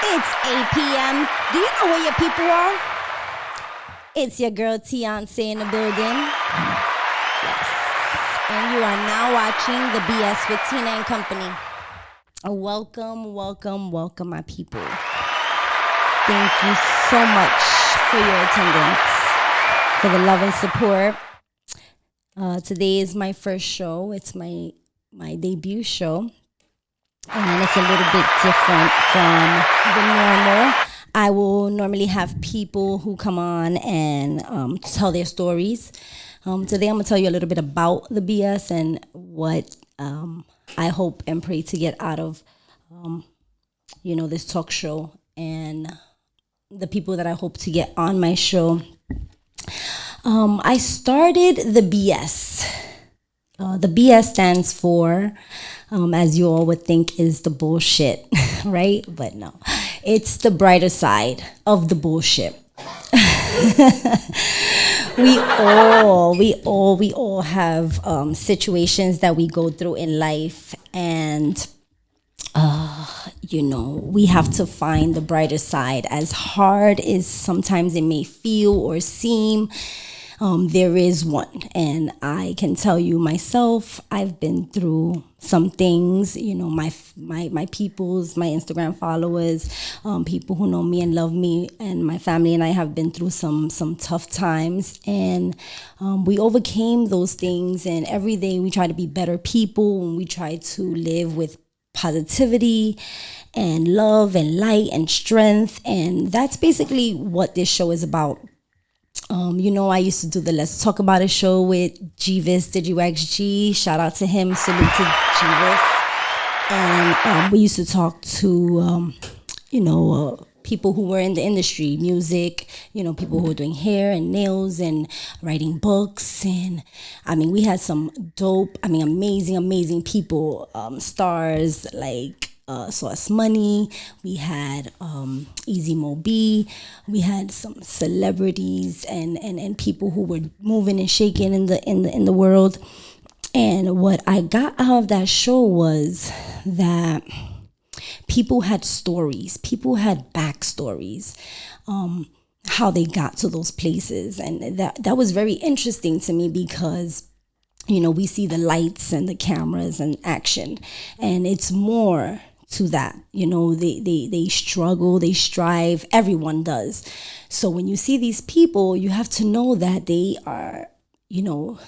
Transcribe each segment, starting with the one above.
It's 8 p.m. Do you know where your people are? It's your girl Tiance in the building. Yes. And you are now watching the BS with Tina and Company. Welcome, welcome, welcome, my people. Thank you so much for your attendance, for the love and support. Today is my first show. It's my debut show. And it's a little bit different from the normal. I will normally have people who come on and tell their stories. Today I'm going to tell you a little bit about the BS and what I hope and pray to get out of, this talk show and the people that I hope to get on my show. I started the BS. The BS stands for, as you all would think, is the bullshit, right? But no, it's the brighter side of the bullshit. we all have situations that we go through in life, and we have to find the brighter side. As hard as sometimes it may feel or seem, there is one. And I can tell you myself, I've been through some things, my peoples, my Instagram followers, people who know me and love me, and my family and I have been through some tough times, and we overcame those things, and every day we try to be better people, and we try to live with positivity and love and light and strength. And that's basically what this show is about. I used to do the Let's Talk About It show with Jeevis, DigiWaxG. Shout out to him. Salute to Jeevis. And we used to talk to, people who were in the industry, music, people who were doing hair and nails and writing books. And we had some dope, amazing people, stars like Sauce Money. We had Easy Mo B. We had some celebrities and people who were moving and shaking in the world. And what I got out of that show was that people had stories. People had backstories. How they got to those places, and that was very interesting to me because we see the lights and the cameras and action, and it's more to that. They struggle, they strive, everyone does. So when you see these people, you have to know that they are,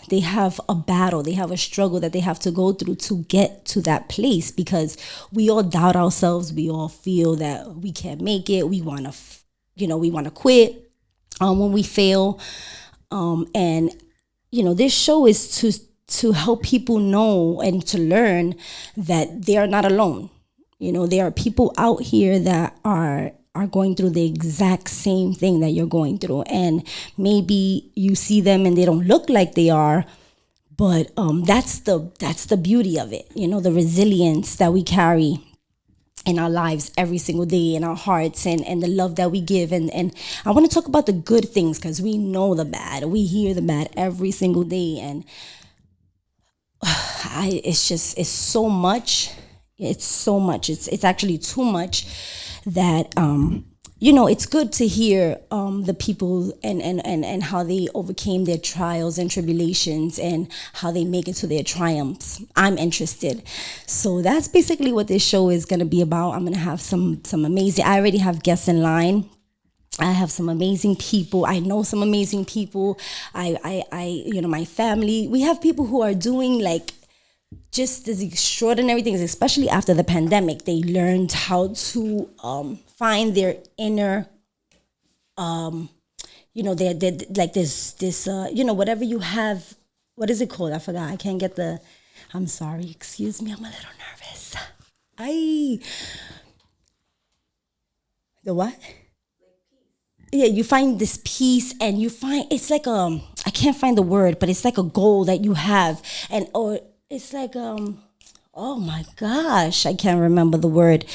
they have a battle, they have a struggle that they have to go through to get to that place, because we all doubt ourselves. We all feel that we can't make it. We want to, we want to quit when we fail. And this show is to help people know and to learn that they are not alone. There are people out here that are going through the exact same thing that you're going through. And maybe you see them and they don't look like they are, but that's the beauty of it. The resilience that we carry in our lives every single day, in our hearts, and the love that we give. And I want to talk about the good things, because we know the bad. We hear the bad every single day. And it's so much. It's so much. It's actually too much that, it's good to hear the people and how they overcame their trials and tribulations and how they make it to their triumphs. I'm interested. So that's basically what this show is going to be about. I'm going to have some amazing, I already have guests in line. I have some amazing people. I know some amazing people. My family, we have people who are doing just these extraordinary things, especially after the pandemic. They learned how to find their inner, they're like this, whatever you have. What is it called? I forgot. I can't get I'm sorry. Excuse me. I'm a little nervous. The what? Yeah, you find this peace, and you find, it's like I can't find the word, but it's like a goal that you have, or it's like oh my gosh, I can't remember the word.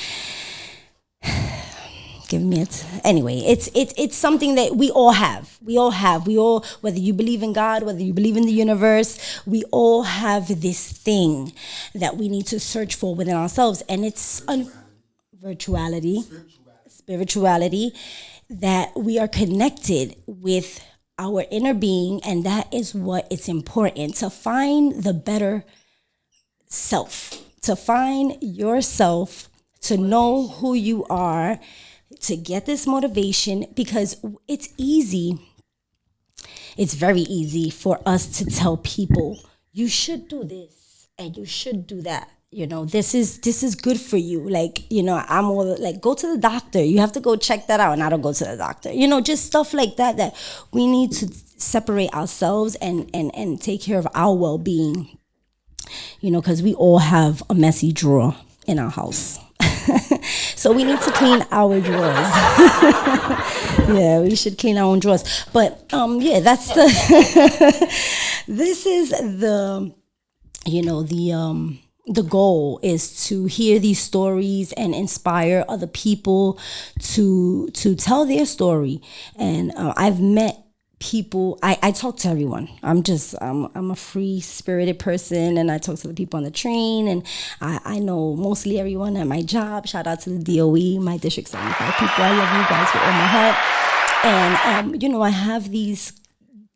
Give me it. Anyway, it's something that we all have. We all, whether you believe in God, whether you believe in the universe, we all have this thing that we need to search for within ourselves, and it's virtuality. spirituality, that we are connected with our inner being, and that is what it's important to find the better self, to find yourself, to know who you are, to get this motivation, because it's very easy for us to tell people, you should do this and you should do that. This is good for you. Like, I'm all like, go to the doctor. You have to go check that out, and I don't go to the doctor. Just stuff like that we need to separate ourselves and take care of our well-being. Because we all have a messy drawer in our house. So we need to clean our drawers. Yeah, we should clean our own drawers. But that's this is the goal is to hear these stories and inspire other people to tell their story. And I've met people. I talk to everyone. I'm a free spirited person, and I talk to the people on the train, and I know mostly everyone at my job. Shout out to the DOE, my District 75 people. I love you guys with all my heart. And I have these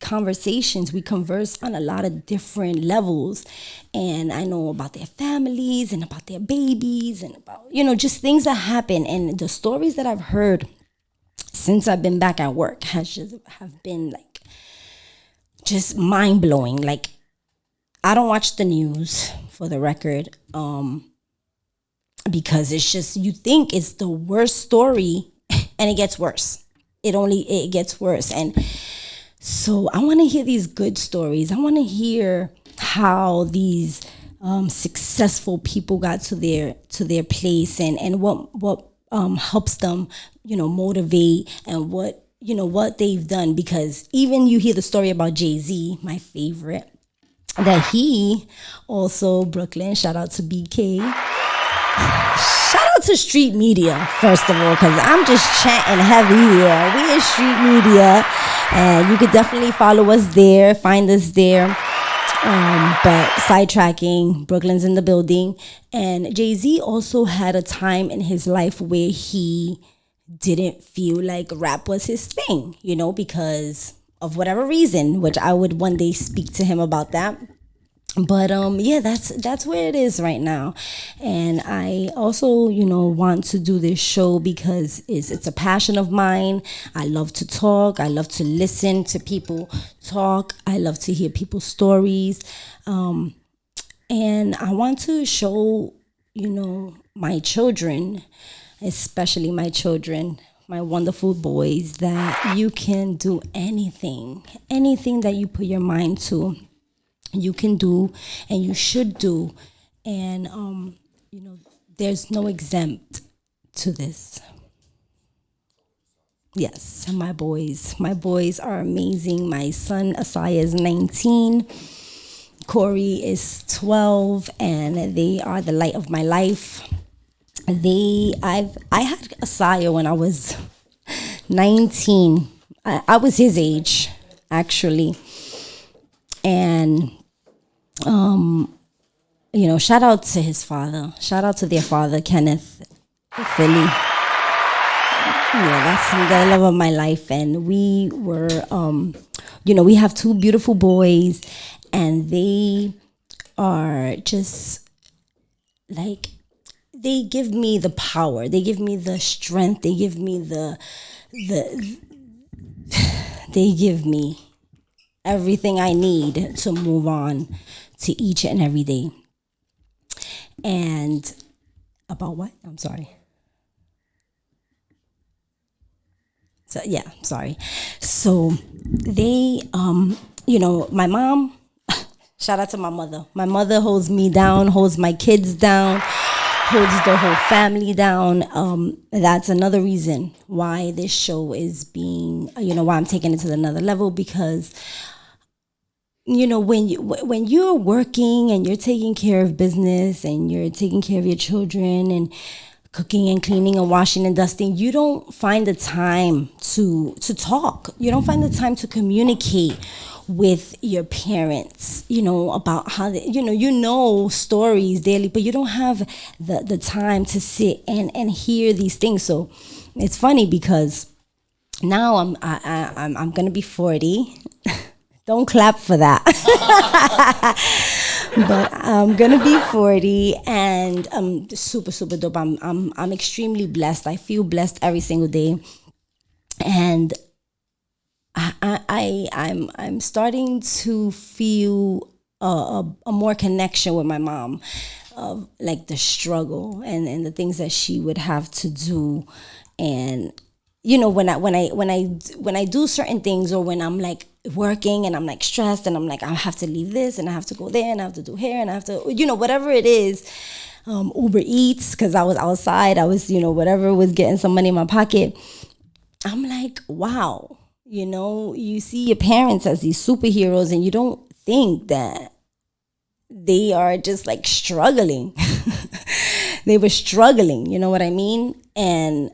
conversations. We converse on a lot of different levels, and I know about their families and about their babies and about just things that happen. And the stories that I've heard since I've been back at work have been like just mind-blowing. Like, I don't watch the news, for the record, because it's just, you think it's the worst story, and it gets worse. It gets worse. And so I want to hear these good stories. I want to hear how these successful people got to their place, and what helps them, motivate, and what they've done. Because even you hear the story about Jay-Z, my favorite, that he also, Brooklyn, shout out to BK, shout out to Street Media, first of all, because I'm just chatting heavy here. We is Street Media, and you could definitely follow us there, find us there. But sidetracking, Brooklyn's in the building. And Jay-Z also had a time in his life where he didn't feel like rap was his thing, because of whatever reason, which I would one day speak to him about that. But that's where it is right now. And I also, want to do this show because it's a passion of mine. I love to talk. I love to listen to people talk. I love to hear people's stories. And I want to show, my children, especially my children, my wonderful boys, that you can do anything that you put your mind to. You can do, and you should do, and there's no exempt to this. Yes, my boys are amazing. My son Asaya is 19, Corey is 12, and they are the light of my life. I had Asaya when I was 19. I was his age, actually, and shout out to his father. Shout out to their father, Kenneth Philly. Yeah, that's the love of my life. And we were, we have two beautiful boys, and they are just like, they give me the power. They give me the strength. They give me they give me everything I need to move on to each and every day. And about what? I'm sorry. So yeah, sorry. So they, my mom, shout out to my mother. My mother holds me down, holds my kids down, holds the whole family down. That's another reason why this show is being, why I'm taking it to another level, because when you're working and you're taking care of business and you're taking care of your children and cooking and cleaning and washing and dusting, you don't find the time to talk. You don't find the time to communicate with your parents, about how they, stories daily, but you don't have the time to sit and hear these things. So it's funny because now I'm gonna be 40. Don't clap for that. But I'm gonna be 40, and super super dope. I'm extremely blessed. I feel blessed every single day, and I'm starting to feel a more connection with my mom, of like the struggle and the things that she would have to do. And when I do certain things, or when I'm like working and I'm like stressed and I'm like, I have to leave this and I have to go there and I have to do hair and I have to, whatever it is, Uber Eats, because I was outside, I was, whatever was getting some money in my pocket. I'm like, wow, you see your parents as these superheroes, and you don't think that they are just like struggling. They were struggling, you know what I mean? And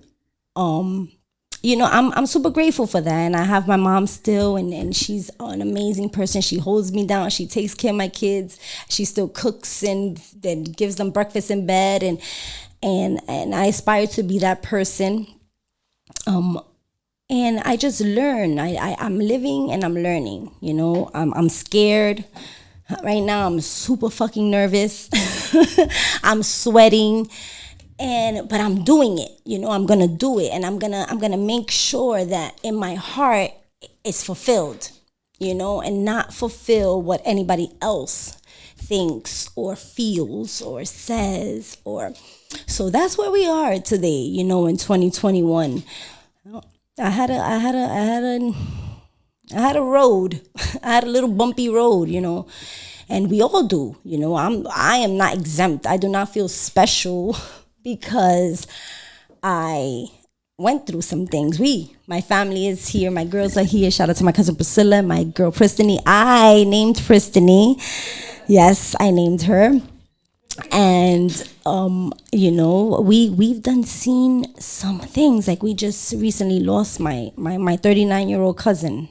I'm super grateful for that. And I have my mom still, and she's an amazing person. She holds me down. She takes care of my kids. She still cooks and then gives them breakfast in bed. And I aspire to be that person. And I just learn. I'm living and I'm learning. I'm scared. Right now I'm super fucking nervous. I'm sweating. But I'm doing it. I'm gonna do it, and I'm gonna make sure that in my heart it's fulfilled, and not fulfill what anybody else thinks or feels or says. Or so that's where we are today, in 2021. I had a road. I had a little bumpy road, and we all do. I am not exempt. I do not feel special because I went through some things. My family is here. My girls are here. Shout out to my cousin Priscilla, my girl Pristany. I named Pristany. Yes, I named her. And we've seen some things. Like, we just recently lost my 39-year-old cousin.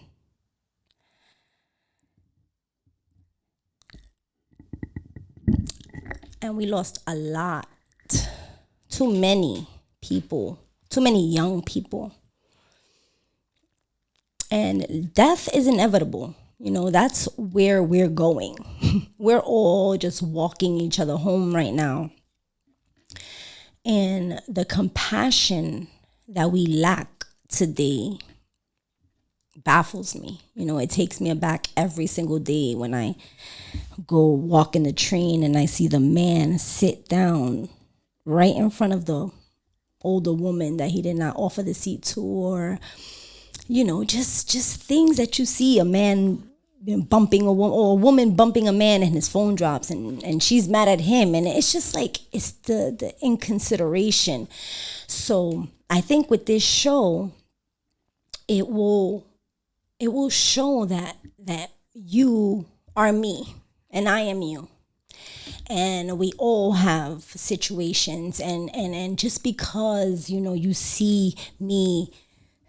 And we lost a lot. Too many people, too many young people. And death is inevitable. That's where we're going. We're all just walking each other home right now. And the compassion that we lack today baffles me. It takes me aback every single day when I go walk in the train and I see the man sit down right in front of the older woman that he did not offer the seat to, or just things that you see, a man bumping a woman, or a woman bumping a man, and his phone drops, and she's mad at him, and it's just like, it's the inconsideration. So I think with this show, it will show that you are me and I am you. And we all have situations, and just because you see me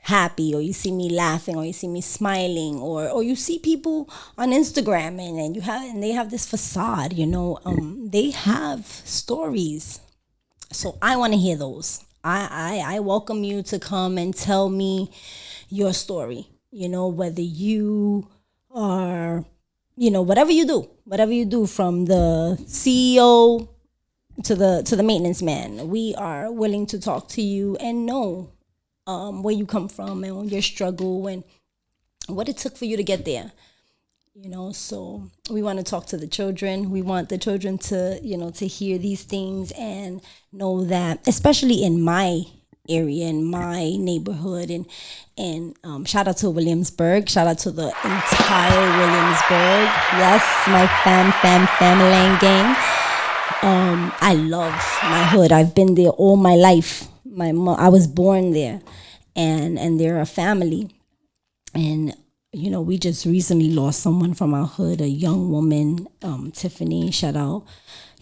happy, or you see me laughing, or you see me smiling, or you see people on Instagram and they have this facade, they have stories. So I want to hear those. I welcome you to come and tell me your story, whether you are, whatever you do, from the CEO to the maintenance man. We are willing to talk to you and know where you come from and your struggle and what it took for you to get there. So we want to talk to the children. We want the children to, to hear these things and know that, especially in my area, in my neighborhood, and shout out to Williamsburg. Shout out to the entire Williamsburg. Yes, my family gang. I love my hood. I've been there all my life. I was born there, and they're a family. And we just recently lost someone from our hood, a young woman, Tiffany. Shout out,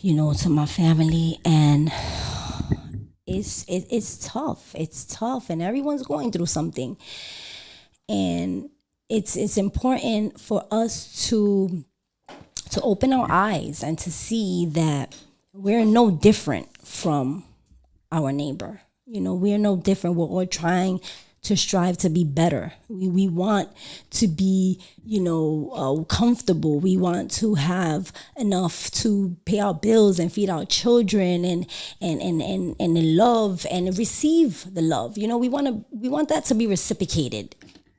to my family. And it's tough. It's tough, and everyone's going through something. And it's important for us to open our eyes and to see that we're no different from our neighbor. We are no different. We're all trying to strive to be better. We want to be, comfortable. We want to have enough to pay our bills and feed our children and love and receive the love. We want that to be reciprocated.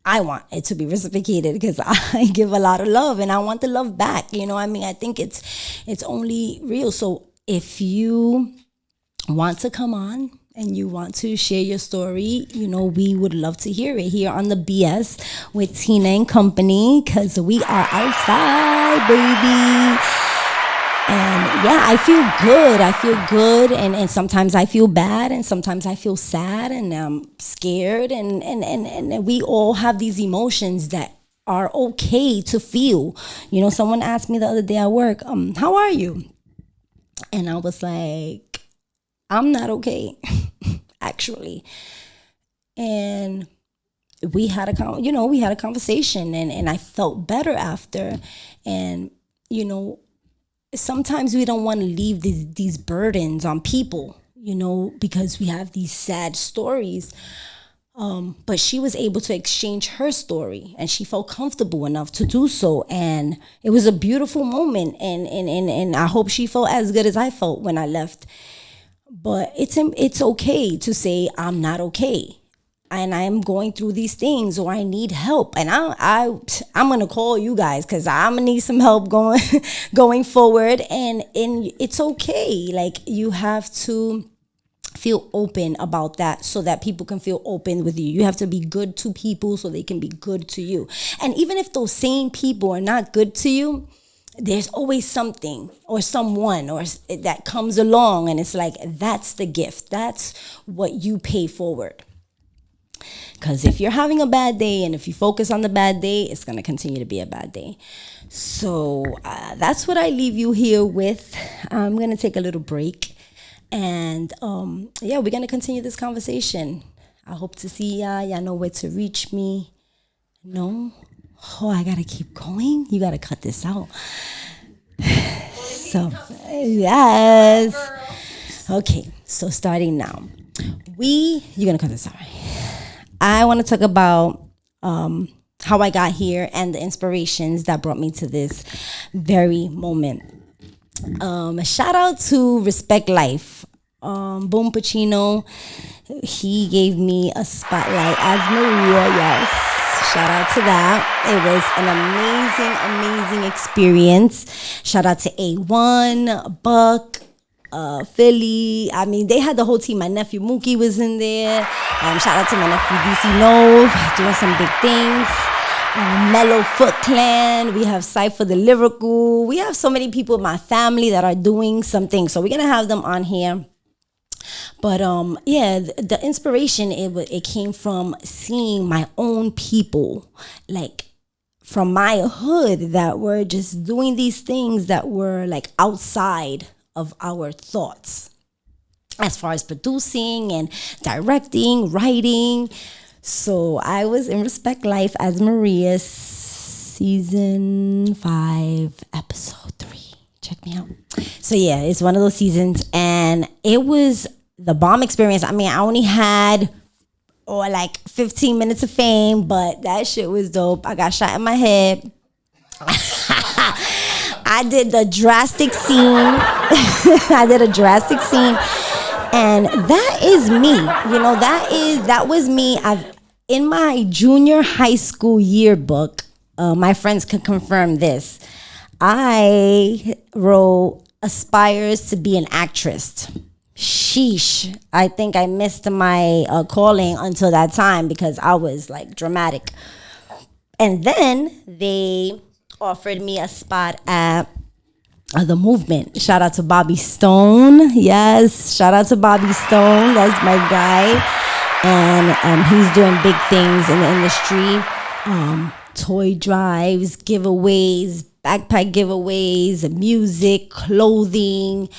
I want it to be reciprocated because I give a lot of love and I want the love back. I think it's only real. So if you want to come on and you want to share your story, we would love to hear it here on the BS with Tina and Company, because we are outside, baby. And yeah, I feel good. And sometimes I feel bad and sometimes I feel sad and I'm scared. And we all have these emotions that are okay to feel. Someone asked me the other day at work, how are you? And I was like, I'm not okay, actually. And we had a conversation and I felt better after. And, sometimes we don't want to leave these burdens on people, because we have these sad stories. But she was able to exchange her story and she felt comfortable enough to do so. And it was a beautiful moment. And I hope she felt as good as I felt when I left. But it's okay to say I'm not okay. And I'm going through these things or I need help. And I'm going to call you guys because I'm going to need some help going forward. And it's okay. Like, you have to feel open about that so that people can feel open with you. You have to be good to people so they can be good to you. And even if those same people are not good to you, there's always something or someone or that comes along and it's like, that's the gift. That's what you pay forward. Because if you're having a bad day and if you focus on the bad day, it's going to continue to be a bad day. So that's what I leave you here with. I'm going to take a little break. And we're going to continue this conversation. I hope to see y'all. Y'all know where to reach me. No? Oh, I got to keep going? You got to cut this out. So, yes. Okay, so starting now. You're going to cut this out, right? I want to talk about how I got here and the inspirations that brought me to this very moment. Shout out to Respect Life. Boom Pacino, he gave me a spotlight as Maria. Yes, shout out to that. It was an amazing experience. Shout out to A1, Buck, Philly. I mean, they had the whole team. My nephew Mookie was in there. Shout out to my nephew DC Nove, doing some big things. Mellow Foot Clan. We have Cypher the Lyrical. We have so many people in my family that are doing some things. So we're going to have them on here. But the inspiration, it came from seeing my own people, like from my hood, that were just doing these things that were like outside of our thoughts, as far as producing and directing, writing. So I was in Respect Life as Maria, season 5, episode 3. Check me out. So yeah, it's one of those seasons, and it was the bomb experience. I mean, I only had like 15 minutes of fame, but that shit was dope. I got shot in my head. I did the drastic scene. And that is me. That was me. In my junior high school yearbook, my friends can confirm this. I wrote aspires to be an actress. Sheesh. I think I missed my calling until that time because I was like dramatic. And then they offered me a spot at The Movement. Shout out to Bobby Stone. Yes, shout out to Bobby Stone. That's my guy. And he's doing big things in the industry. Toy drives, giveaways, backpack giveaways, music, clothing.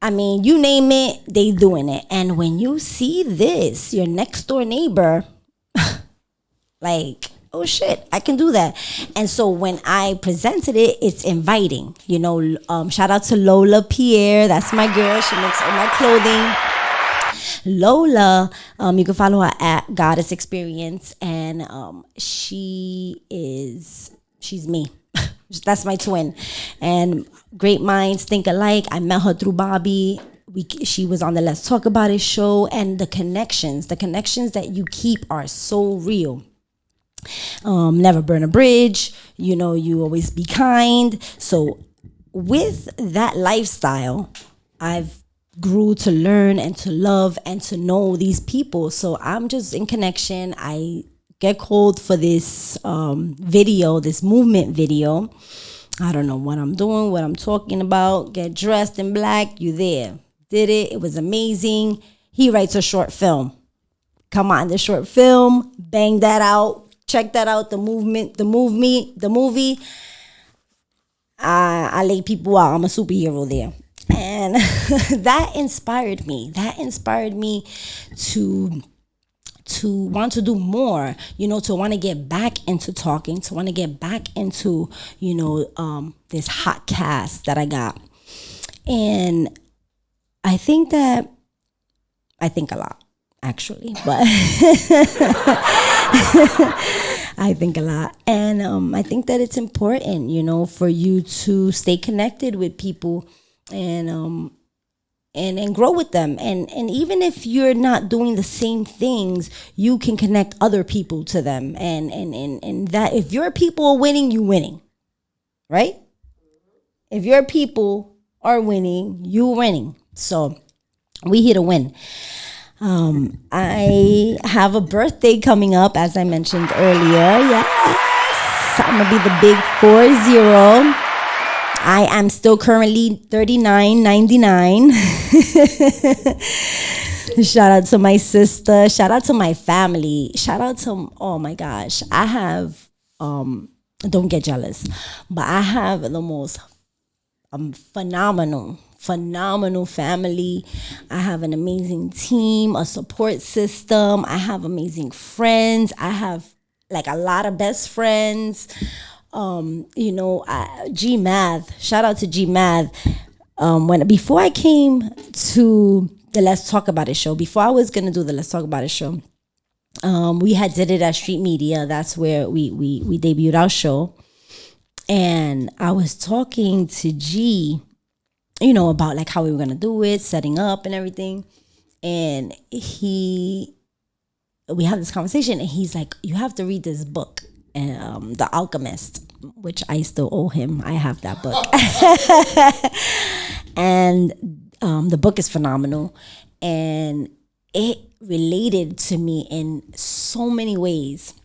I mean, you name it, they doing it. And when you see this, your next door neighbor, like, oh shit, I can do that. And so when I presented it, it's inviting. Shout out to Lola Pierre. That's my girl. She makes all my clothing. Lola, you can follow her at Goddess Experience, and she's me. That's my twin. And great minds think alike. I met her through Bobby. She was on the Let's Talk About It show, and the connections that you keep are so real. Never burn a bridge. You always be kind. So with that lifestyle, I've grew to learn and to love and to know these people. So I'm just in connection. I get called for this video, this movement video. I don't know what I'm doing, what I'm talking about. Get dressed in black. You there. Did it. It was amazing. He writes a short film. Come on, the short film. Bang that out. Check that out. The movie. I lay people out. I'm a superhero there. And that inspired me. To want to do more, to want to get back into talking, to want to get back into, this hot cast that I got. And I think a lot, actually, but I think a lot. And I think that it's important, for you to stay connected with people and grow with them. And even if you're not doing the same things, you can connect other people to them. And that if your people are winning, you winning. Right? If your people are winning, you winning. So we here to win. I have a birthday coming up, as I mentioned earlier. Yes. I'm gonna be the big 40. I am still currently $39.99. Shout out to my sister. Shout out to my family. Shout out to, oh my gosh. I have, don't get jealous, but I have the most phenomenal family. I have an amazing team, a support system. I have amazing friends. I have like a lot of best friends. G Math, shout out to G Math. Before I came to the Let's Talk About It show, before I was gonna do the Let's Talk About It show, we had did it at Street Media. That's where we debuted our show. And I was talking to G, about like how we were gonna do it, setting up and everything. And we had this conversation, and he's like, you have to read this book. The Alchemist, which I still owe him. I have that book. And the book is phenomenal. And it related to me in so many ways.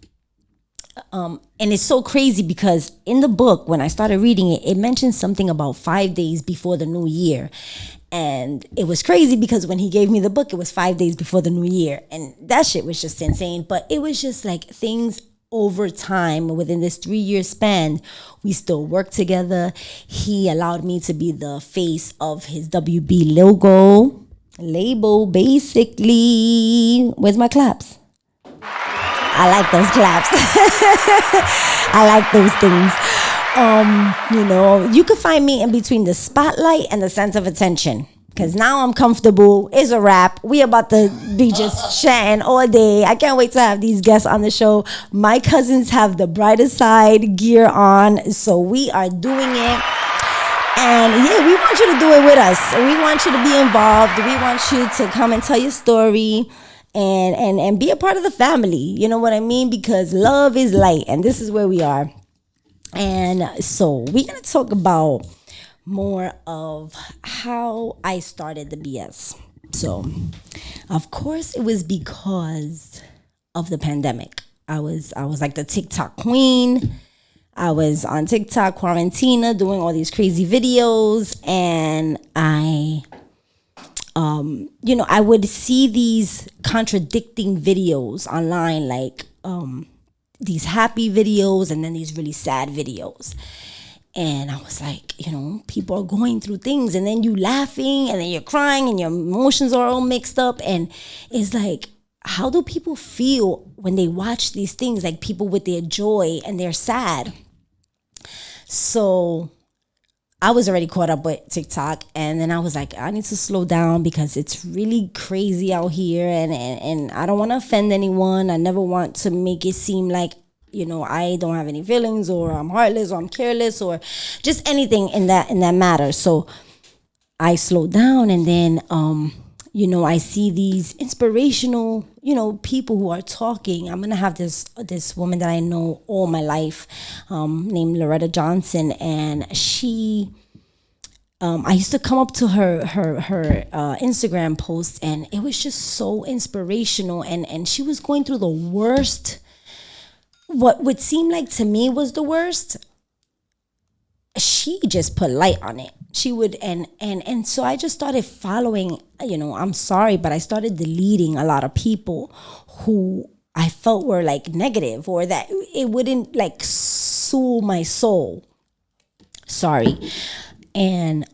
And it's so crazy because in the book, when I started reading it, it mentioned something about 5 days before the new year. And it was crazy because when he gave me the book, it was 5 days before the new year. And that shit was just insane. But it was just like things over time, within this 3-year span, we still work together. He allowed me to be the face of his WB label, basically. Where's my claps? I like those claps. I like those things. You could find me in between the spotlight and the sense of attention. Because now I'm comfortable. It's a wrap. We about to be just chatting all day. I can't wait to have these guests on the show. My cousins have the brighter side gear on. So we are doing it. And yeah, we want you to do it with us. We want you to be involved. We want you to come and tell your story and be a part of the family. You know what I mean? Because love is light. And this is where we are. And so we're going to talk about more of how I started the BS. So, of course, it was because of the pandemic. I was like the TikTok queen. I was on TikTok, quarantina, doing all these crazy videos, and I would see these contradicting videos online, like these happy videos and then these really sad videos. And I was like, people are going through things, and then you laughing, and then you're crying, and your emotions are all mixed up. And it's like, how do people feel when they watch these things, like people with their joy and they're sad? So I was already caught up with TikTok, and then I was like, I need to slow down because it's really crazy out here, and I don't want to offend anyone. I never want to make it seem like, I don't have any feelings, or I'm heartless, or I'm careless, or just anything in that matter. So I slowed down, and then I see these inspirational, people who are talking. I'm gonna have this woman that I know all my life, named Loretta Johnson, and she. I used to come up to her Instagram post, and it was just so inspirational. And she was going through the worst. What would seem like to me was the worst. She just put light on it. She would, and so I just started following, I'm sorry, but I started deleting a lot of people who I felt were like negative, or that it wouldn't like soothe my soul. Sorry. And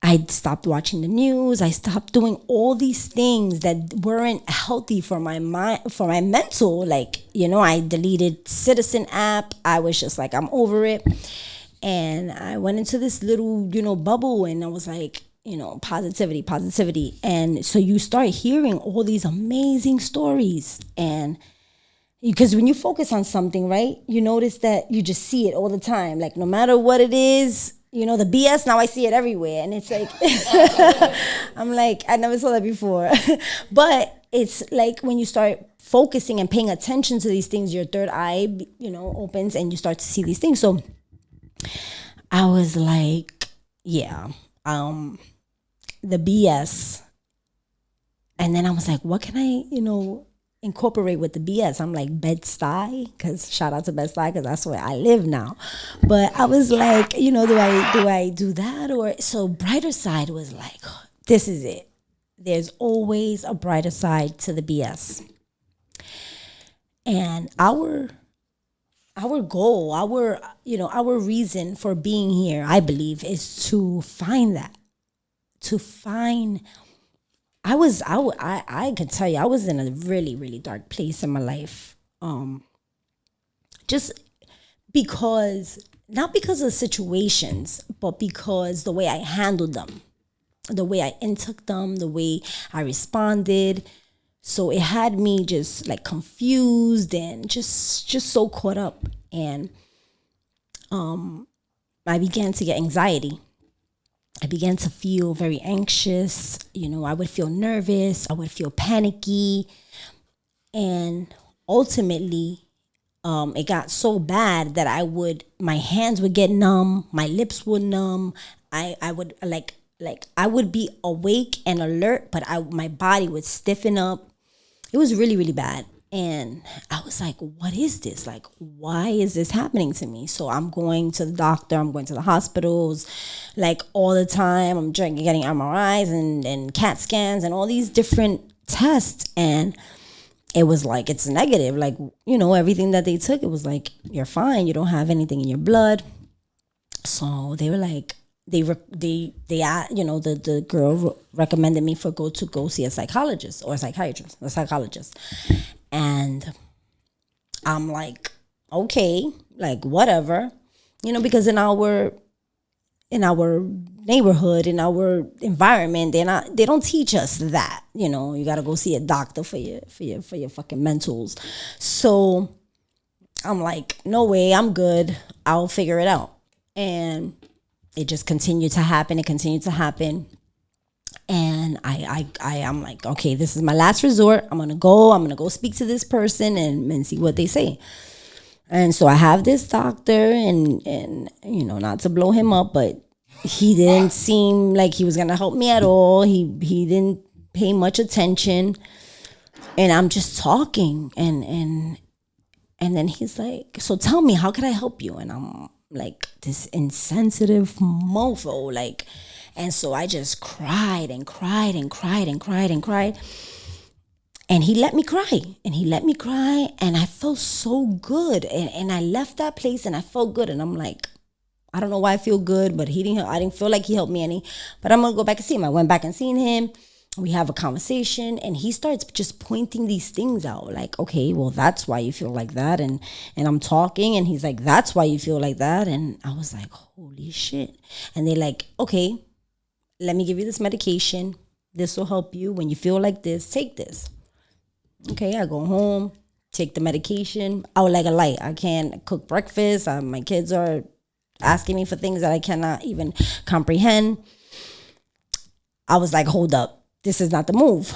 I stopped watching the news. I stopped doing all these things that weren't healthy for my mind, for my mental. Like, I deleted Citizen app. I was just like, I'm over it. And I went into this little, bubble, and I was like, positivity. And so you start hearing all these amazing stories. And because when you focus on something, right, you notice that you just see it all the time. Like, no matter what it is, the BS, now I see it everywhere. And it's like, I'm like, I never saw that before. But it's like when you start focusing and paying attention to these things, your third eye, opens, and you start to see these things. So I was like, yeah, the BS. And then I was like, what can I, incorporate with the BS? I'm like, Bed-Stuy, because shout out to Bed-Stuy, because that's where I live now. But I was like, do I do that? Or so brighter side was like, this is it. There's always a brighter side to the BS. And our goal, our reason for being here, I believe, is to find that. I could tell you, I was in a really, really dark place in my life. Just because, not because of situations, but because the way I handled them, the way I intook them, the way I responded. So it had me just like confused and just so caught up. And I began to get anxiety. I began to feel very anxious. I would feel nervous. I would feel panicky. And ultimately, it got so bad that my hands would get numb. My lips would numb. I would I would be awake and alert, but my body would stiffen up. It was really, really bad. And I was like, what is this? Like, why is this happening to me? So I'm going to the doctor. I'm going to the hospitals like all the time. I'm getting MRIs and CAT scans and all these different tests. And it was like, it's negative. Like, everything that they took, it was like, you're fine. You don't have anything in your blood. So they were like, the girl recommended me go see a psychologist or a psychologist. And I'm like, okay, like whatever, because in our neighborhood, in our environment, they don't teach us that, you got to go see a doctor for your fucking mentals. So I'm like, no way, I'm good. I'll figure it out. And it just continued to happen. It continued to happen. And I'm like, okay, this is my last resort. I'm gonna go speak to this person and see what they say. And so I have this doctor, and not to blow him up, but he didn't seem like he was gonna help me at all. He didn't pay much attention. And I'm just talking, and then he's like, so tell me, how can I help you? And I'm like, this insensitive mofo, like. And so I just cried and cried and cried and cried and cried. And he let me cry. And I felt so good. And I left that place and I felt good. And I'm like, I don't know why I feel good, but I didn't feel like he helped me any. But I'm going to go back and see him. I went back and seen him. we have a conversation, and he starts just pointing these things out, like, okay, well, that's why you feel like that. And I'm talking, and he's like, that's why you feel like that. And I was like, holy shit. And they're like, okay, let me give you this medication. This will help you. When you feel like this, take this. Okay, I go home, take the medication out like a light. I can't cook breakfast. My kids are asking me for things that I cannot even comprehend. I was like, hold up. This is not the move.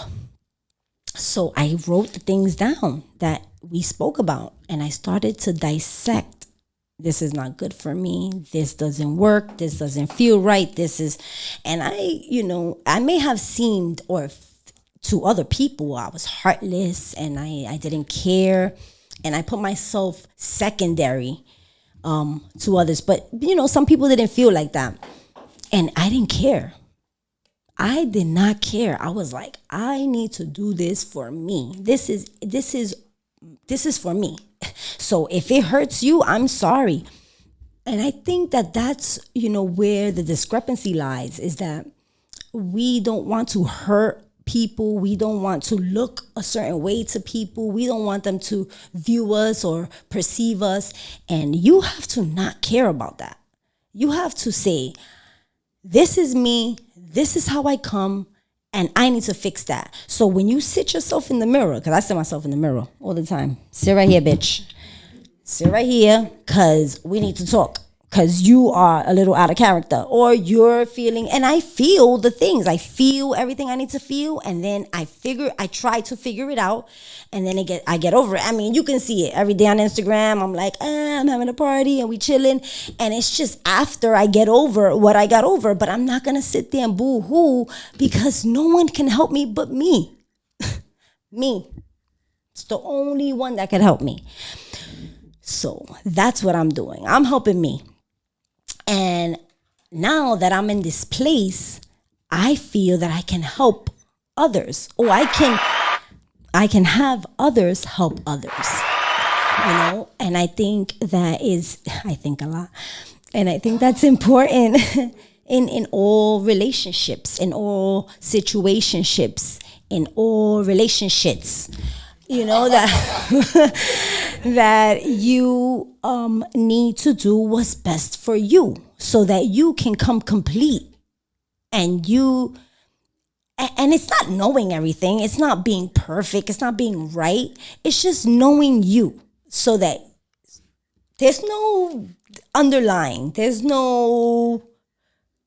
So I wrote the things down that we spoke about, and I started to dissect. This is not good for me. This doesn't work. This doesn't feel right. And I may have seemed, or to other people, I was heartless, and I didn't care, and I put myself secondary to others. But, some people didn't feel like that, and I didn't care. I did not care. I was like, I need to do this for me. This is for me. So if it hurts you, I'm sorry. And I think that that's, where the discrepancy lies, is that we don't want to hurt people. We don't want to look a certain way to people. We don't want them to view us or perceive us. And you have to not care about that. You have to say, this is me. This is how I come, and I need to fix that. So when you sit yourself in the mirror, because I sit myself in the mirror all the time. Sit right here, bitch. Sit right here, because we need to talk. Because you are a little out of character, or you're feeling, and I feel the things. I feel everything I need to feel, and then I try to figure it out, and then I get over it. I mean, you can see it every day on Instagram. I'm like, I'm having a party, and we chilling, and it's just after I get over what I got over. But I'm not gonna sit there and boo-hoo, because no one can help me but me. Me. It's the only one that can help me. So that's what I'm doing. I'm helping me. And now that I'm in this place, I feel that I can help others, or I can have others help others, and I think I think a lot. And I think that's important in all relationships, in all situationships, in all relationships. That that you need to do what's best for you, so that you can come complete. And it's not knowing everything. It's not being perfect. It's not being right. It's just knowing you, so that there's no underlying. There's no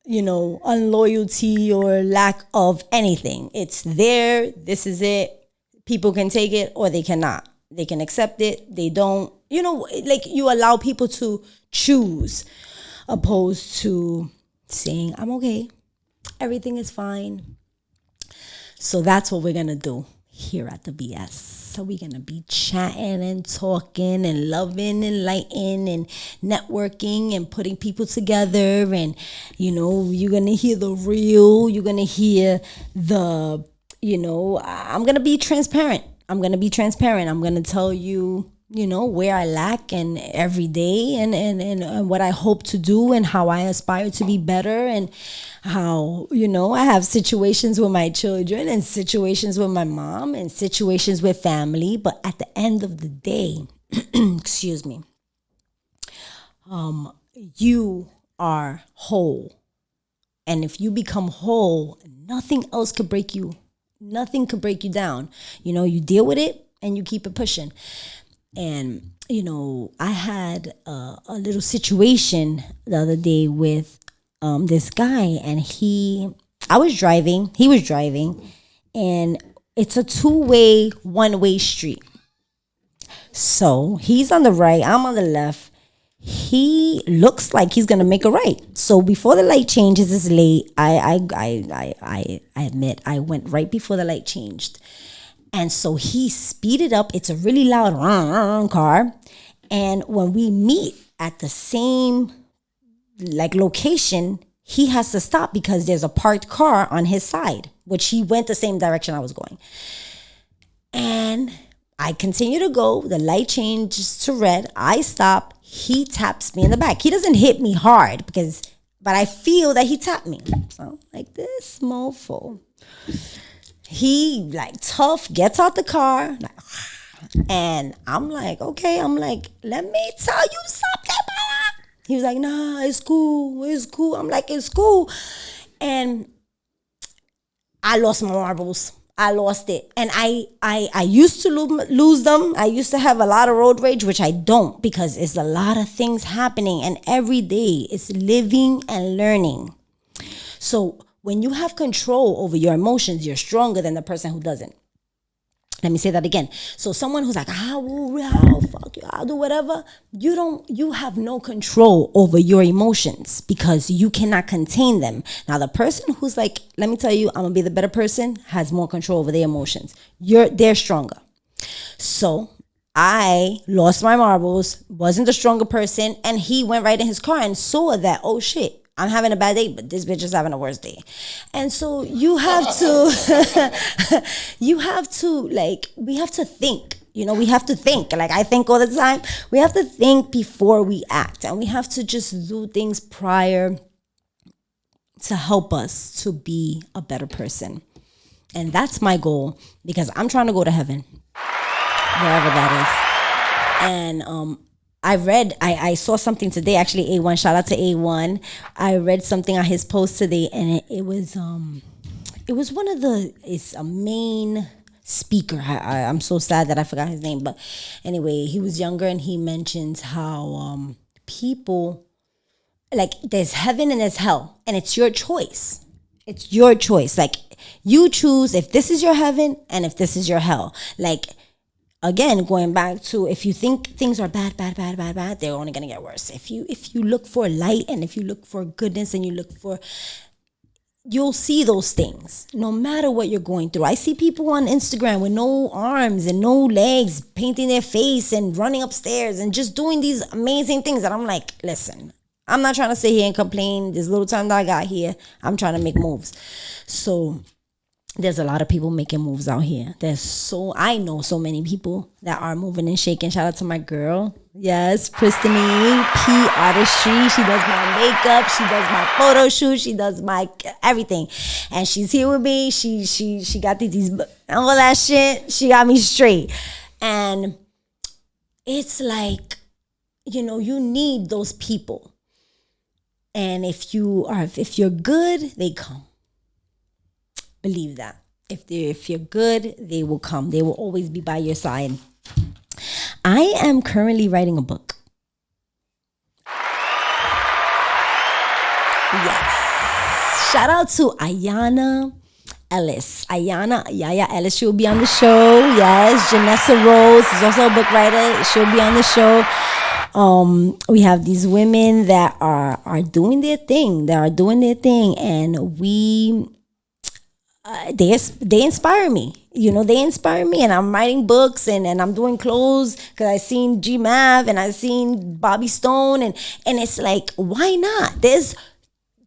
unloyalty or lack of anything. It's there. This is it. People can take it or they cannot. They can accept it. They don't. Like, you allow people to choose, opposed to saying, I'm okay. Everything is fine. So that's what we're going to do here at the BS. So we're going to be chatting and talking and loving and lighting and networking and putting people together. And, you're going to hear the real. You're going to hear the... I'm going to be transparent. I'm going to tell you, where I lack and every day and what I hope to do and how I aspire to be better, and how, I have situations with my children and situations with my mom and situations with family. But at the end of the day, excuse me, you are whole. And if you become whole, nothing else could break you. Nothing could break you down. You deal with it and you keep it pushing. And, I had a little situation the other day with this guy, and he was driving, and it's a two-way, one-way street. So he's on the right, I'm on the left. He looks like he's gonna make a right. So before the light changes, it's late. I admit I went right before the light changed, and so he speeded up. It's a really loud car, and when we meet at the same location, he has to stop because there's a parked car on his side, which he went the same direction I was going, and I continue to go. The light changes to red. I stop. He taps me in the back. He doesn't hit me hard but I feel that he tapped me. So like this mofo. He like tough, gets out the car, like, and I'm like, okay, I'm like, let me tell you something, brother. He was like, nah, it's cool, it's cool. I'm like, it's cool. And I lost my marbles. I lost it. And I used to lose them. I used to have a lot of road rage, which I don't, because it's a lot of things happening. And every day it's living and learning. So when you have control over your emotions, you're stronger than the person who doesn't. Let me say that again. So someone who's like, I'll fuck you, I'll do whatever. You have no control over your emotions because you cannot contain them. Now, the person who's like, let me tell you, I'm gonna be the better person, has more control over their emotions. They're stronger. So I lost my marbles, wasn't the stronger person, and he went right in his car and saw that, oh shit, I'm having a bad day, but this bitch is having a worse day. And so you have to, we have to think. We have to think. Like I think all the time. We have to think before we act. And we have to just do things prior to help us to be a better person. And that's my goal, because I'm trying to go to heaven, wherever that is. And I saw something today, actually. A1, shout out to A1. I read something on his post today, and it was it's a main speaker. I'm so sad that I forgot his name, but anyway, he was younger, and he mentions how people, like, there's heaven and there's hell, and it's your choice. It's your choice. Like, you choose if this is your heaven and if this is your hell. Like, again, going back to, if you think things are bad, they're only gonna get worse. If you look for light, and if you look for goodness, and you'll see those things no matter what you're going through. I see people on Instagram with no arms and no legs, painting their face and running upstairs and just doing these amazing things. And I'm like, listen, I'm not trying to sit here and complain. This little time that I got here, I'm trying to make moves. So there's a lot of people making moves out here. I know so many people that are moving and shaking. Shout out to my girl. Yes, Pristine P Artistry. She does my makeup. She does my photo shoot. She does my everything. And she's here with me. She got these all that shit. She got me straight. And it's like, you need those people. And if you're good, they come. Believe that. If you're good, they will come. They will always be by your side. I am currently writing a book. Yes. Shout out to Ayana Ellis. Yaya Ellis, she'll be on the show. Yes. Janessa Rose is also a book writer. She'll be on the show. We have these women that are doing their thing. And they inspire me. They inspire me, and I'm writing books and I'm doing clothes because I seen G Mav and I seen Bobby Stone, and it's like, why not? There's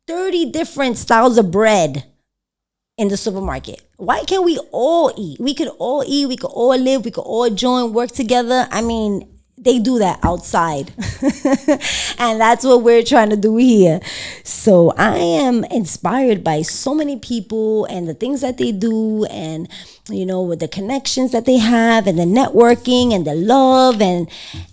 30 different styles of bread in the supermarket. Why can't we all eat? We could all eat, we could all live, we could all join, work together. I mean, they do that outside. And that's what we're trying to do here. So I am inspired by so many people and the things that they do, and with the connections that they have, and the networking and the love, and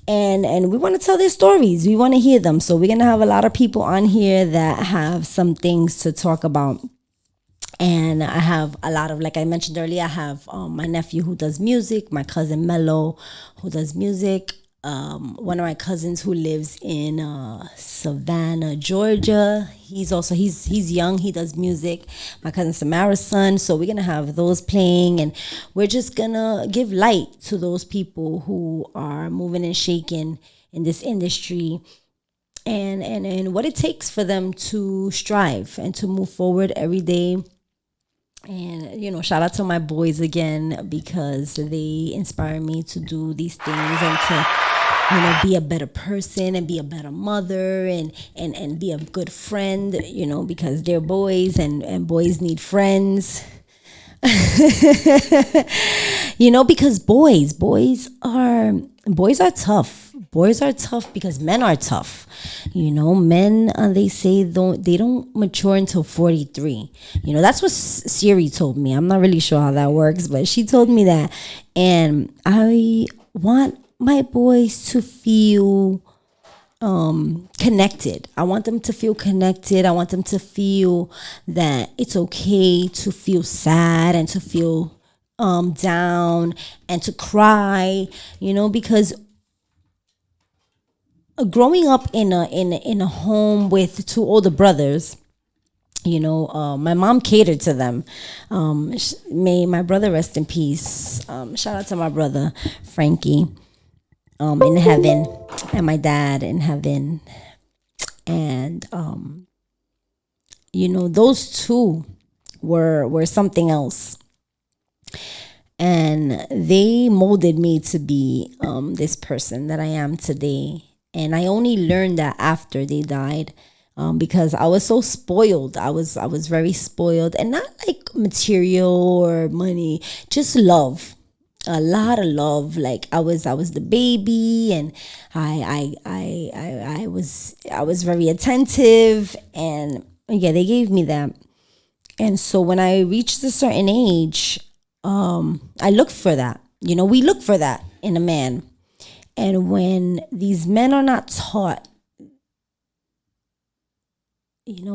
we want to tell their stories. We want to hear them. So we're going to have a lot of people on here that have some things to talk about. And I have a lot of, like I mentioned earlier, I have my nephew who does music, my cousin Mello who does music, one of my cousins who lives in Savannah, Georgia. He's young. He does music. My cousin Samara's son. So we're gonna have those playing, and we're just gonna give light to those people who are moving and shaking in this industry, and what it takes for them to strive and to move forward every day. And shout out to my boys again, because they inspire me to do these things and to be a better person and be a better mother and be a good friend, because they're boys and boys need friends. Because boys are tough. boys are tough because men are tough. Men, they say they don't mature until 43. That's what Siri told me. I'm not really sure how that works, but she told me that. And I want my boys to feel connected. I want them to feel connected. I want them to feel that it's okay to feel sad and to feel down and to cry, because growing up in a home with two older brothers, my mom catered to them. May my brother rest in peace. Shout out to my brother Frankie, in heaven, and my dad in heaven. And those two were something else. And they molded me to be this person that I am today. And I only learned that after they died, because I was so spoiled. I was very spoiled, and not like material or money, just love, a lot of love. Like I was the baby, and I was very attentive, and yeah, they gave me that. And so when I reached a certain age, I looked for that. We look for that in a man. And when these men are not taught,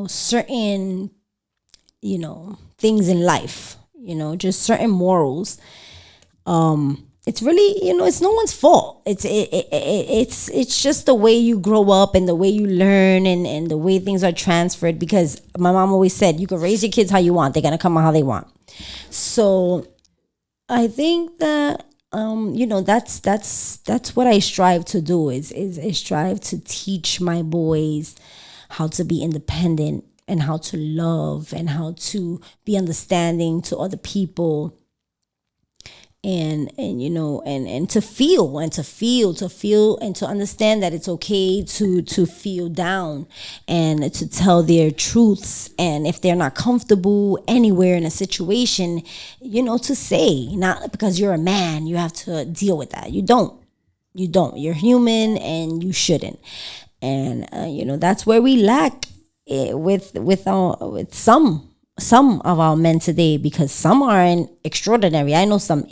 certain, things in life, just certain morals, it's really, it's no one's fault. It's just the way you grow up and the way you learn and the way things are transferred. Because my mom always said, you can raise your kids how you want. They're going to come out how they want. So I think that that's what I strive to do, is strive to teach my boys how to be independent and how to love and how to be understanding to other people, and to feel and to understand that it's okay to feel down and to tell their truths. And if they're not comfortable anywhere in a situation, to say, not because you're a man you have to deal with that. You don't. You're human, and you shouldn't. And that's where we lack it with some of our men today, because some aren't extraordinary. I know some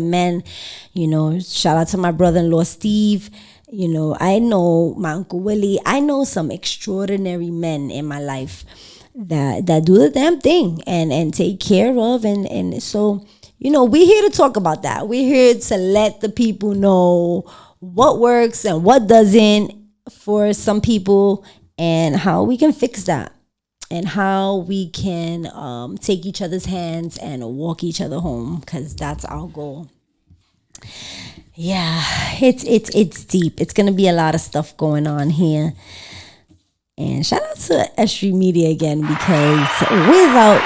men, shout out to my brother-in-law Steve. I know my Uncle Willie. I know some extraordinary men in my life that do the damn thing and take care of. And so, we're here to talk about that. We're here to let the people know what works and what doesn't for some people, and how we can fix that, and how we can take each other's hands and walk each other home, because that's our goal. Yeah, it's deep. It's gonna be a lot of stuff going on here. And shout out to S.STREET Media again, because without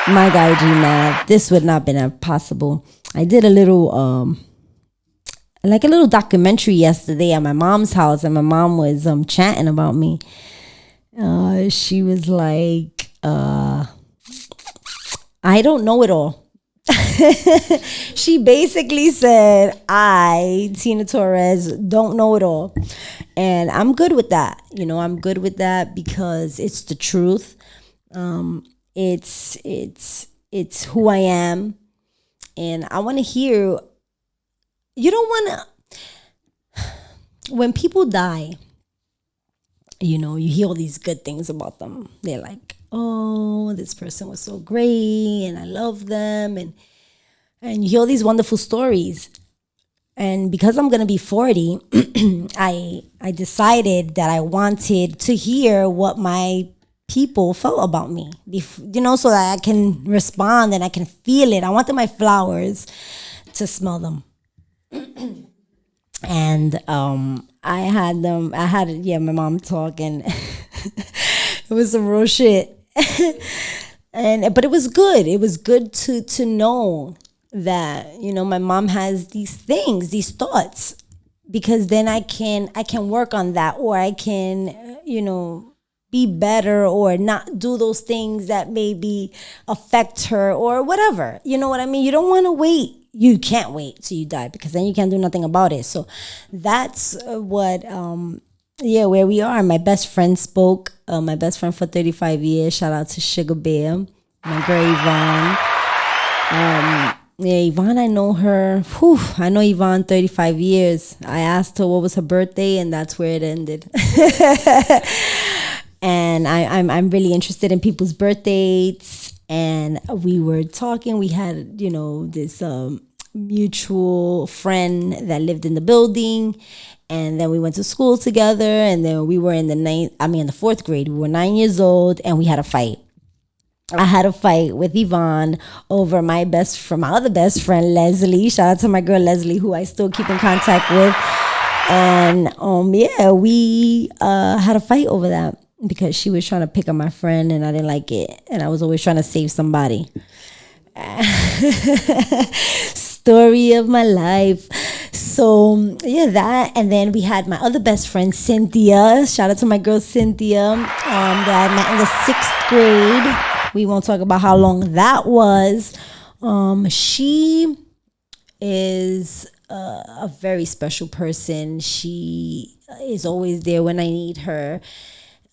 my guy G-Mav, this would not have been possible. I did a little like a little documentary yesterday at my mom's house, and my mom was chatting about me. She was like, I don't know it all. She basically said, Tina Torres, don't know it all. And I'm good with that. I'm good with that, because it's the truth. It's who I am. And I want to hear, you don't want to, when people die, you hear all these good things about them. They're like, oh, this person was so great and I love them. And you hear all these wonderful stories. And because I'm going to be 40, I decided that I wanted to hear what my people felt about me, so that I can respond and I can feel it. I wanted my flowers to smell them. And I had my mom talk, and it was some real shit. But it was good. It was good to know that, my mom has these things, these thoughts, because then I can work on that, or I can, be better or not do those things that maybe affect her or whatever. You know what I mean? You don't want to wait. You can't wait till you die because then you can't do nothing about it. So that's what, where we are. My best friend spoke. My best friend for 35 years. Shout out to Sugar Bear, my girl Yvonne. Yvonne, I know her. I know Yvonne 35 years. I asked her what was her birthday, and that's where it ended. And I'm really interested in people's birthdays. And we were talking. We had, this mutual friend that lived in the building. And then we went to school together. And then we were in the fourth grade. We were 9 years old, and we had a fight. I had a fight with Yvonne over my other best friend, Leslie. Shout out to my girl, Leslie, who I still keep in contact with. And we had a fight over that because she was trying to pick on my friend and I didn't like it. And I was always trying to save somebody. Story of my life. So that. And then we had my other best friend, Cynthia. Shout out to my girl, Cynthia, that I met in the 6th grade. We won't talk about how long that was. She is a very special person. She is always there when I need her.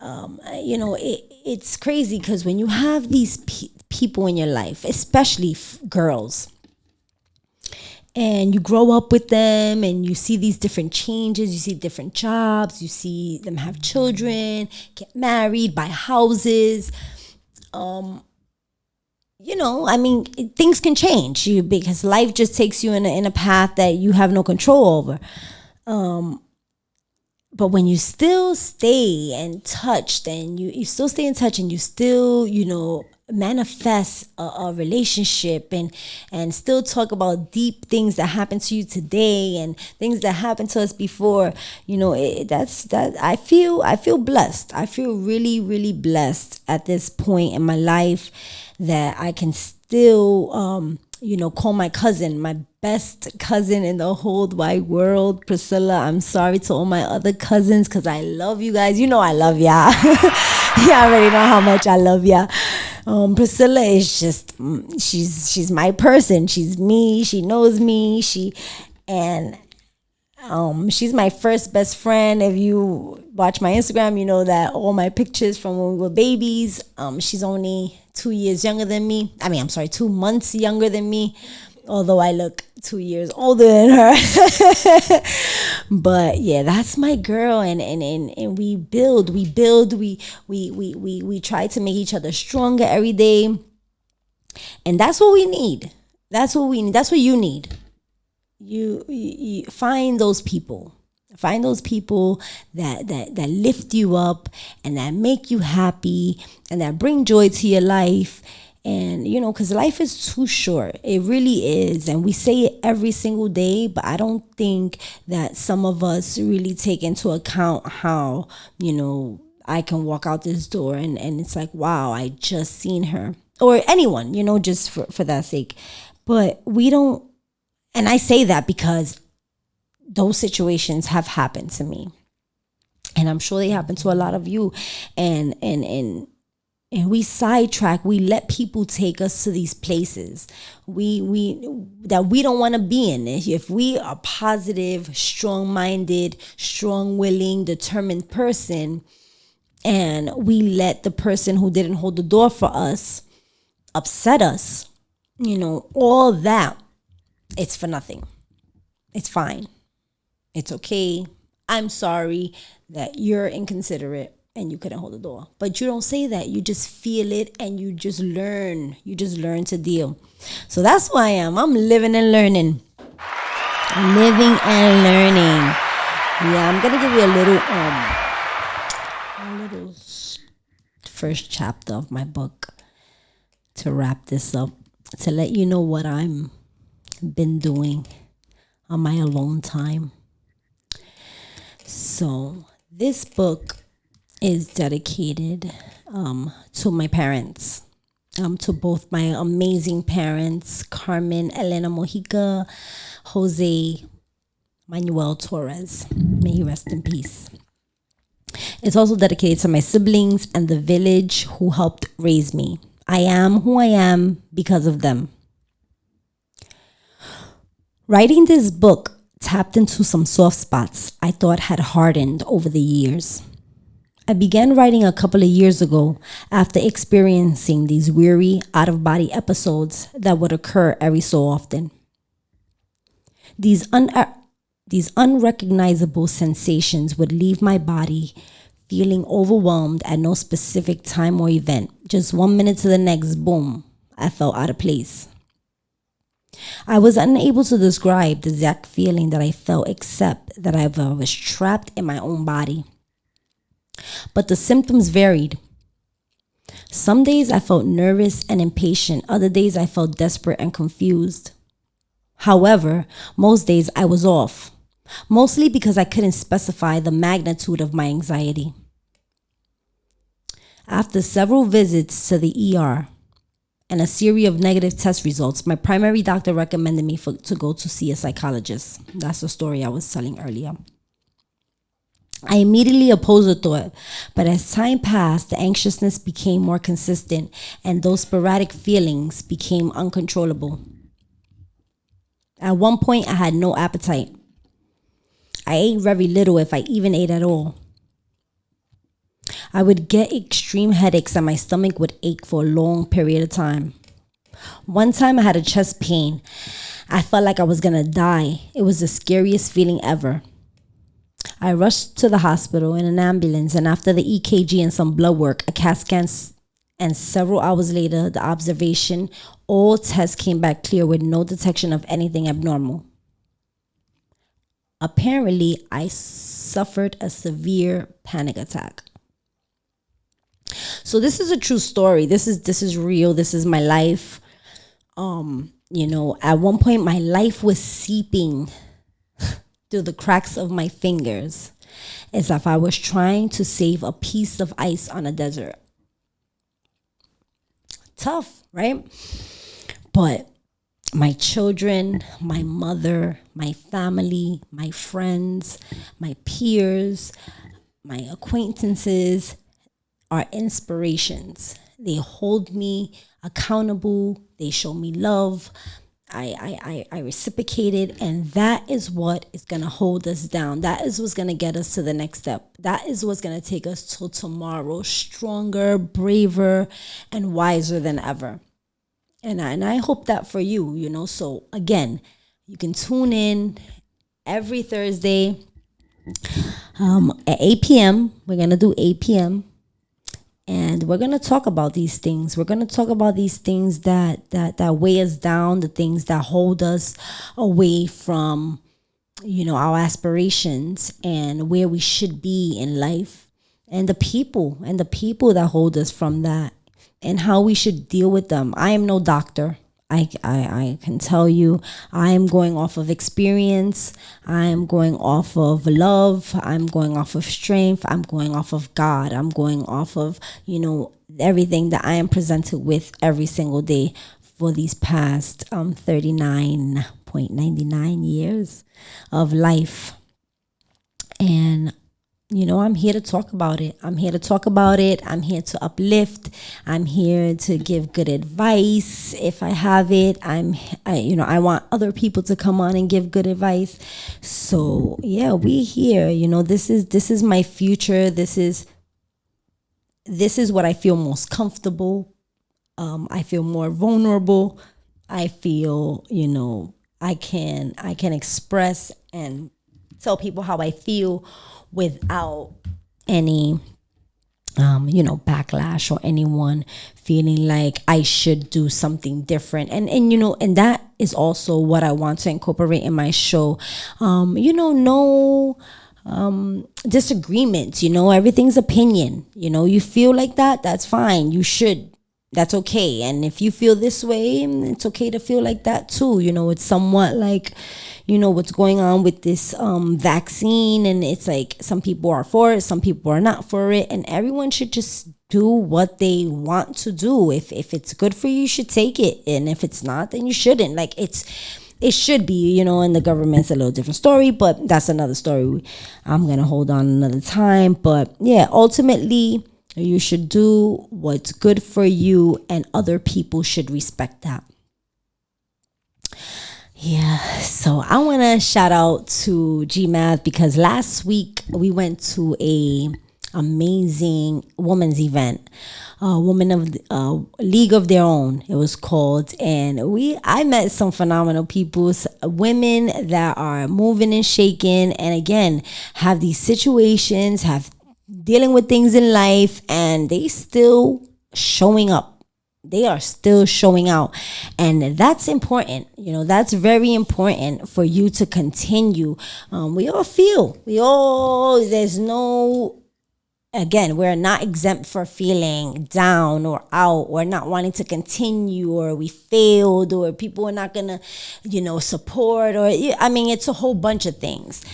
It's crazy because when you have these people in your life, especially girls, and you grow up with them and you see these different changes, you see different jobs, you see them have children, get married, buy houses. Things can change because life just takes you in a path that you have no control over. But when you still stay in touch, and you still stay in touch and you still, manifest a relationship and still talk about deep things that happened to you today and things that happened to us before, I feel blessed. I feel really, really blessed at this point in my life that I can still, call my cousin, my best cousin in the whole wide world, Priscilla. I'm sorry to all my other cousins because I love you guys. I love y'all. You already know how much I love y'all. Priscilla is just, she's my person. She's me. She knows me. She's my first best friend. If you watch my Instagram, you know that all my pictures from when we were babies. She's only 2 years younger than me. 2 months younger than me, although I look 2 years older than her. But yeah, that's my girl, and we build, we try to make each other stronger every day. And that's what we need. That's what you need. You find those people. Find those people that lift you up and that make you happy and that bring joy to your life. And, because life is too short. It really is. And we say it every single day, but I don't think that some of us really take into account how, I can walk out this door and it's like, wow, I just seen her. Or anyone, just for that sake. But we don't. And I say that because those situations have happened to me. And I'm sure they happen to a lot of you. And we sidetrack. We let people take us to these places that we don't want to be in. If we are positive, strong-minded, strong-willing, determined person, and we let the person who didn't hold the door for us upset us, all that, it's for nothing. It's fine. It's okay. I'm sorry that you're inconsiderate and you couldn't hold the door. But you don't say that. You just feel it and you just learn. You just learn to deal. So that's who I am. I'm living and learning. Living and learning. Yeah, I'm gonna give you a little first chapter of my book to wrap this up, to let you know what I'm been doing on my alone time. So this book is dedicated to my parents, to both my amazing parents, Carmen Elena Mojica, Jose Manuel Torres. May he rest in peace. It's also dedicated to my siblings and the village who helped raise me. I am who I am because of them. Writing this book tapped into some soft spots I thought had hardened over the years. I began writing a couple of years ago after experiencing these weary, out-of-body episodes that would occur every so often. These unrecognizable sensations would leave my body feeling overwhelmed at no specific time or event. Just 1 minute to the next, boom, I felt out of place. I was unable to describe the exact feeling that I felt except that I was trapped in my own body. But the symptoms varied. Some days I felt nervous and impatient. Other days I felt desperate and confused. However, most days I was off, mostly because I couldn't specify the magnitude of my anxiety. After several visits to the ER and a series of negative test results, my primary doctor recommended me to go to see a psychologist. That's the story I was telling earlier. I immediately opposed the thought, but as time passed, the anxiousness became more consistent and those sporadic feelings became uncontrollable. At one point, I had no appetite. I ate very little, if I even ate at all. I would get extreme headaches and my stomach would ache for a long period of time. One time I had a chest pain. I felt like I was gonna die. It was the scariest feeling ever. I rushed to the hospital in an ambulance, and after the EKG and some blood work, a CAT scan, and several hours later, the observation, all tests came back clear with no detection of anything abnormal. Apparently, I suffered a severe panic attack. So this is a true story. This is real. This is my life. At one point my life was seeping through the cracks of my fingers as if I was trying to save a piece of ice on a desert. Tough, right? But my children, my mother, my family, my friends, my peers, my acquaintances are inspirations. They hold me accountable. They show me love. I reciprocate it, and that is what is going to hold us down. That is what's going to get us to the next step. That is what's going to take us till tomorrow, stronger, braver, and wiser than ever. And I hope that for you, So again, you can tune in every Thursday at 8 p.m. We're going to do 8 p.m. And we're going to talk about these things. We're going to talk about these things that weigh us down, the things that hold us away from, our aspirations and where we should be in life, and the people that hold us from that, and how we should deal with them. I am no doctor. I can tell you, I am going off of experience. I am going off of love. I'm going off of strength. I'm going off of God. I'm going off of, everything that I am presented with every single day for these past 39.99 years of life. And I'm here to talk about it. I'm here to uplift. I'm here to give good advice if I have it. I want other people to come on and give good advice. So yeah, we here. This is my future. This is what I feel most comfortable. I feel more vulnerable. I feel, I can express and tell people how I feel without any, backlash or anyone feeling like I should do something different. And that is also what I want to incorporate in my show. No disagreements, everything's opinion. You feel like that, that's fine. You should. That's okay. And if you feel this way, it's okay to feel like that too. It's somewhat like, what's going on with this vaccine. And it's like some people are for it, some people are not for it. And everyone should just do what they want to do. If it's good for you, you should take it. And if it's not, then you shouldn't. Like it should be, in the government's a little different story, but that's another story. I'm going to hold on another time. But yeah, ultimately, you should do what's good for you, and other people should respect that. Yeah, so I want to shout out to GMAT because last week we went to a amazing women's event, women of League of Their Own. It was called, and I met some phenomenal people, women that are moving and shaking, and again have these situations, have dealing with things in life, and they still showing up. They are still showing out, and that's important. That's very important for you to continue. There's no, again, we're not exempt for feeling down or out or not wanting to continue, or we failed, or people are not gonna support, or it's a whole bunch of things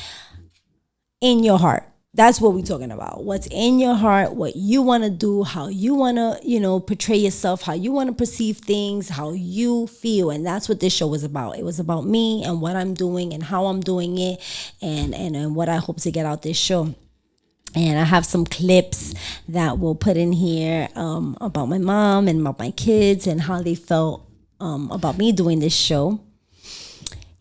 in your heart. That's what we're talking about. What's in your heart, what you want to do, how you want to, portray yourself, how you want to perceive things, how you feel. And that's what this show was about. It was about me and what I'm doing and how I'm doing it, and what I hope to get out this show. And I have some clips that we'll put in here about my mom and about my kids and how they felt about me doing this show.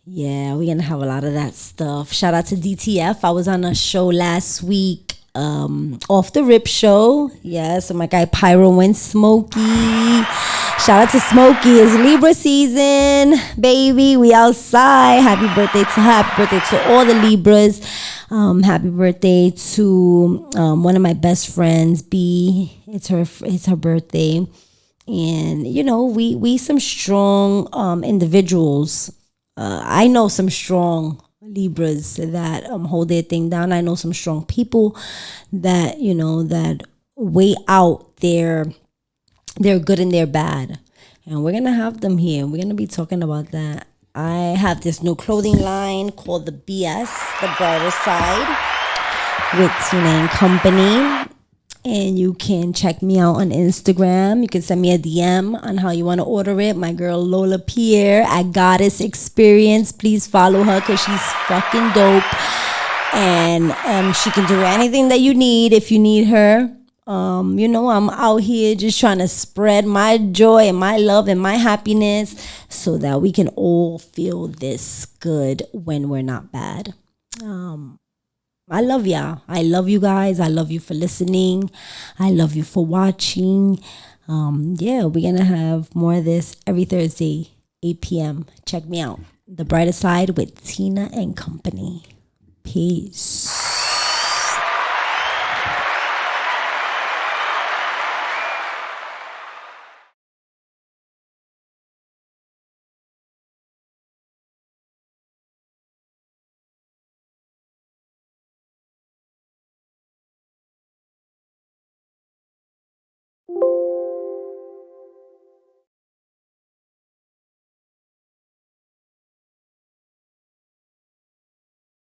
Yeah, we're gonna have a lot of that stuff. Shout out to DTF. I was on a show last week, Off the Rip show. Yeah, so my guy Pyro went Smokey. Shout out to Smokey. It's Libra season, baby. We outside. Happy birthday to all the Libras. Happy birthday to one of my best friends, B. It's her birthday, and we some strong individuals. I know some strong Libras that hold their thing down. I know some strong people that that weigh out their good and their bad, and we're gonna have them here. We're gonna be talking about that. I have this new clothing line called the BS, the Brighter Side, with Tina and Company. And you can check me out on Instagram. You can send me a DM on how you want to order it. My girl Lola Pierre at Goddess Experience. Please follow her because she's fucking dope. And she can do anything that you need if you need her. I'm out here just trying to spread my joy and my love and my happiness so that we can all feel this good when we're not bad. I love y'all. I love you guys. I love you for listening. I love you for watching. We're going to have more of this every Thursday, 8 p.m. Check me out. The Brighter Side with Tina and Company. Peace.